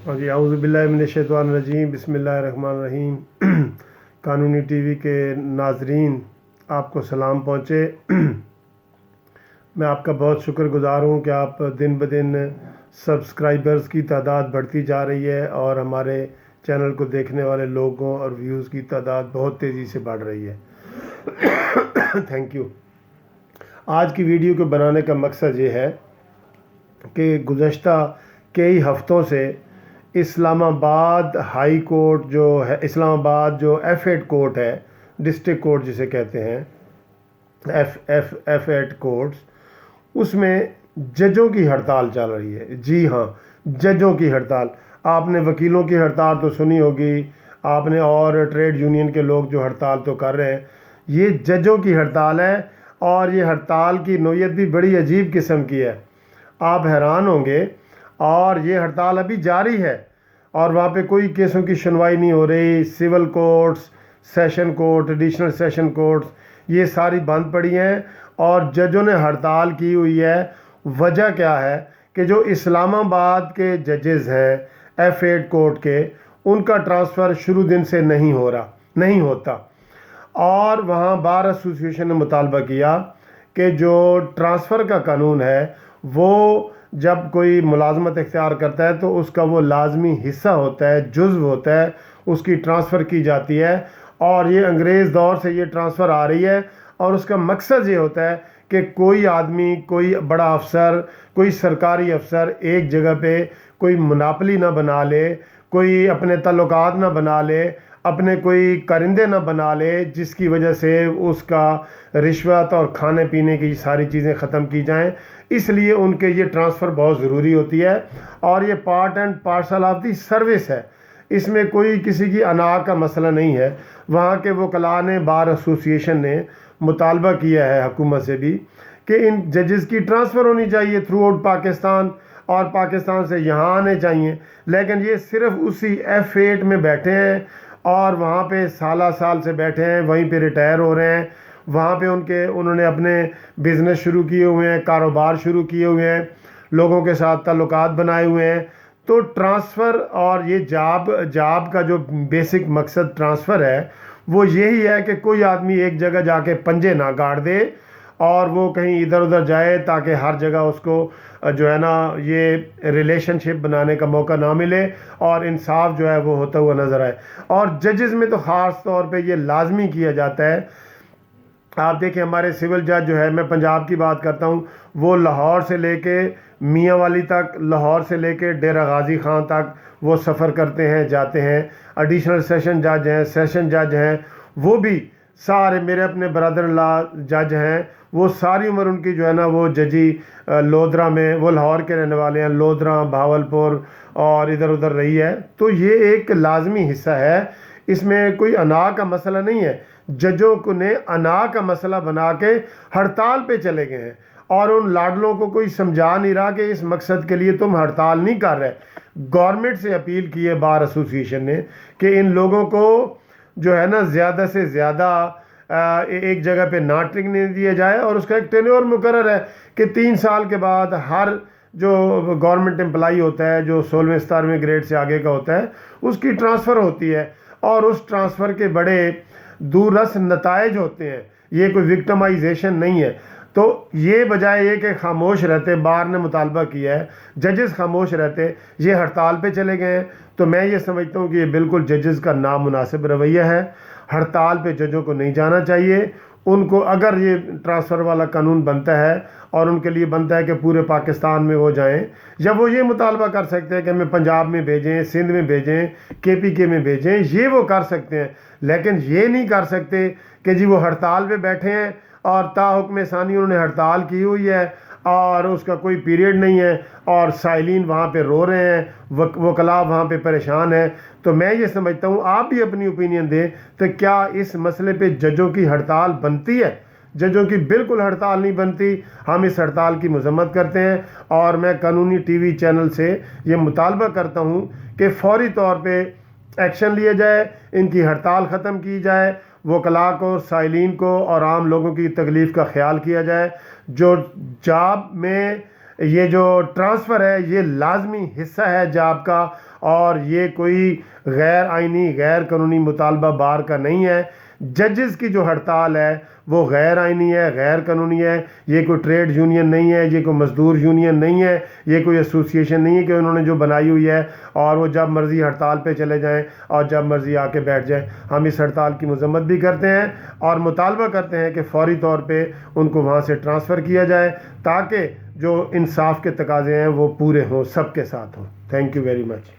جی اعوذ باللہ من الشیطان الرجیم، بسم اللہ الرحمن الرحیم۔ قانونی ٹی وی کے ناظرین، آپ کو سلام پہنچے۔ میں آپ کا بہت شکر گزار ہوں کہ آپ دن بدن سبسکرائبرز کی تعداد بڑھتی جا رہی ہے اور ہمارے چینل کو دیکھنے والے لوگوں اور ویوز کی تعداد بہت تیزی سے بڑھ رہی ہے۔ Thank you. آج کی ویڈیو کو بنانے کا مقصد یہ ہے کہ گزشتہ کئی ہفتوں سے اسلام آباد ہائی کورٹ جو ہے، اسلام آباد جو F8 کورٹ ہے، ڈسٹرکٹ کورٹ جسے کہتے ہیں، F8 کورٹس، اس میں ججوں کی ہڑتال چل رہی ہے۔ جی ہاں، ججوں کی ہڑتال۔ آپ نے وکیلوں کی ہڑتال تو سنی ہوگی، آپ نے اور ٹریڈ یونین کے لوگ جو ہڑتال تو کر رہے ہیں، یہ ججوں کی ہڑتال ہے اور یہ ہڑتال کی نوعیت بھی بڑی عجیب قسم کی ہے۔ آپ حیران ہوں گے، اور یہ ہڑتال ابھی جاری ہے اور وہاں پہ کوئی کیسوں کی سنوائی نہیں ہو رہی۔ Civil courts, session court, additional session courts, یہ ساری بند پڑی ہیں اور ججوں نے ہڑتال کی ہوئی ہے۔ وجہ کیا ہے کہ جو اسلام آباد کے ججز ہیں F8 کورٹ کے، ان کا ٹرانسفر شروع دن سے نہیں ہوتا، اور وہاں بار ایسوسی ایشن نے مطالبہ کیا کہ جو ٹرانسفر کا قانون ہے، وہ جب کوئی ملازمت اختیار کرتا ہے تو اس کا وہ لازمی حصہ ہوتا ہے، جزو ہوتا ہے، اس کی ٹرانسفر کی جاتی ہے، اور یہ انگریز دور سے یہ ٹرانسفر آ رہی ہے، اور اس کا مقصد یہ ہوتا ہے کہ کوئی آدمی، کوئی بڑا افسر، کوئی سرکاری افسر ایک جگہ پہ کوئی مناپلی نہ بنا لے، کوئی اپنے تعلقات نہ بنا لے، اپنے کوئی کرندے نہ بنا لے، جس کی وجہ سے اس کا رشوت اور کھانے پینے کی ساری چیزیں ختم کی جائیں۔ اس لیے ان کے یہ ٹرانسفر بہت ضروری ہوتی ہے، اور یہ part and parcel of the service ہے۔ اس میں کوئی کسی کی انا کا مسئلہ نہیں ہے۔ وہاں کے وکلاء نے، بار ایسوسی ایشن نے مطالبہ کیا ہے حکومت سے بھی کہ ان ججز کی ٹرانسفر ہونی چاہیے تھرو آؤٹ پاکستان، اور پاکستان سے یہاں آنے چاہیے، لیکن یہ صرف اسی F8 میں بیٹھے ہیں اور وہاں پہ سالہ سال سے بیٹھے ہیں، وہیں پہ ریٹائر ہو رہے ہیں۔ وہاں پہ انہوں نے اپنے بزنس شروع کیے ہوئے ہیں، کاروبار شروع کیے ہوئے ہیں، لوگوں کے ساتھ تعلقات بنائے ہوئے ہیں۔ تو ٹرانسفر اور یہ جاب کا جو بیسک مقصد ٹرانسفر ہے، وہ یہی ہے کہ کوئی آدمی ایک جگہ جا کے پنجے نہ گاڑ دے اور وہ کہیں ادھر ادھر جائے، تاکہ ہر جگہ اس کو جو ہے نا یہ ریلیشن شپ بنانے کا موقع نہ ملے اور انصاف جو ہے وہ ہوتا ہوا نظر آئے۔ اور ججز میں تو خاص طور پہ یہ لازمی کیا جاتا ہے۔ آپ دیکھیں، ہمارے سول جج جو ہے، میں پنجاب کی بات کرتا ہوں، وہ لاہور سے لے کے میاں والی تک، لاہور سے لے کے ڈیرہ غازی خان تک وہ سفر کرتے ہیں، جاتے ہیں۔ ایڈیشنل سیشن جج ہیں، سیشن جج ہیں، وہ بھی سارے میرے اپنے برادر لا جج ہیں، وہ ساری عمر ان کی جو ہے نا وہ ججی لودھرا میں، وہ لاہور کے رہنے والے ہیں، لودھرا، بھاولپور اور ادھر ادھر رہی ہے۔ تو یہ ایک لازمی حصہ ہے، اس میں کوئی انا کا مسئلہ نہیں ہے۔ ججوں کو نے انا کا مسئلہ بنا کے ہڑتال پہ چلے گئے ہیں، اور ان لاڈلوں کو کوئی سمجھا نہیں رہا کہ اس مقصد کے لیے تم ہڑتال نہیں کر رہے۔ گورنمنٹ سے اپیل کی ہے بار ایسوسی ایشن نے کہ ان لوگوں کو جو ہے نا زیادہ سے زیادہ ایک جگہ پہ نہ ٹکنے دیا جائے، اور اس کا ایک ٹینیور مقرر ہے کہ 3 سال کے بعد ہر جو گورنمنٹ امپلائی ہوتا ہے، جو 16ویں 17ویں گریڈ سے آگے کا ہوتا ہے، اس کی ٹرانسفر ہوتی ہے، اور اس ٹرانسفر کے بڑے دور رس نتائج ہوتے ہیں۔ یہ کوئی وکٹمائزیشن نہیں ہے۔ تو یہ بجائے یہ کہ خاموش رہتے، بار نے مطالبہ کیا ہے، ججز خاموش رہتے، یہ ہڑتال پہ چلے گئے ہیں، تو میں یہ سمجھتا ہوں کہ یہ بالکل ججز کا نامناسب رویہ ہے۔ ہڑتال پہ ججوں کو نہیں جانا چاہیے۔ ان کو اگر یہ ٹرانسفر والا قانون بنتا ہے اور ان کے لیے بنتا ہے کہ پورے پاکستان میں وہ جائیں، یا وہ یہ مطالبہ کر سکتے ہیں کہ ہمیں پنجاب میں بھیجیں، سندھ میں بھیجیں، KPK میں بھیجیں، یہ وہ کر سکتے ہیں، لیکن یہ نہیں کر سکتے کہ جی وہ ہڑتال پہ بیٹھے ہیں اور تا حکم ثانی انہوں نے ہڑتال کی ہوئی ہے اور اس کا کوئی پیریڈ نہیں ہے، اور سائلین وہاں پہ رو رہے ہیں، وکلاء وہاں پہ پریشان ہیں۔ تو میں یہ سمجھتا ہوں، آپ بھی اپنی اوپینین دیں، تو کیا اس مسئلے پہ ججوں کی ہڑتال بنتی ہے؟ ججوں کی بالکل ہڑتال نہیں بنتی۔ ہم اس ہڑتال کی مذمت کرتے ہیں، اور میں قانونی ٹی وی چینل سے یہ مطالبہ کرتا ہوں کہ فوری طور پہ ایکشن لیا جائے، ان کی ہڑتال ختم کی جائے، وکلاء کو، سائلین کو اور عام لوگوں کی تکلیف کا خیال کیا جائے۔ جو جاب میں یہ جو ٹرانسفر ہے یہ لازمی حصہ ہے جاب کا، اور یہ کوئی غیر آئینی غیر قانونی مطالبہ بار کا نہیں ہے۔ ججز کی جو ہڑتال ہے وہ غیر آئینی ہے، غیر قانونی ہے، یہ کوئی ٹریڈ یونین نہیں ہے، یہ کوئی مزدور یونین نہیں ہے، یہ کوئی ایسوسیشن نہیں ہے کہ انہوں نے جو بنائی ہوئی ہے اور وہ جب مرضی ہڑتال پہ چلے جائیں اور جب مرضی آ کے بیٹھ جائیں۔ ہم اس ہڑتال کی مذمت بھی کرتے ہیں اور مطالبہ کرتے ہیں کہ فوری طور پہ ان کو وہاں سے ٹرانسفر کیا جائے تاکہ جو انصاف کے تقاضے ہیں وہ پورے ہوں، سب کے ساتھ ہوں۔ Thank you very much.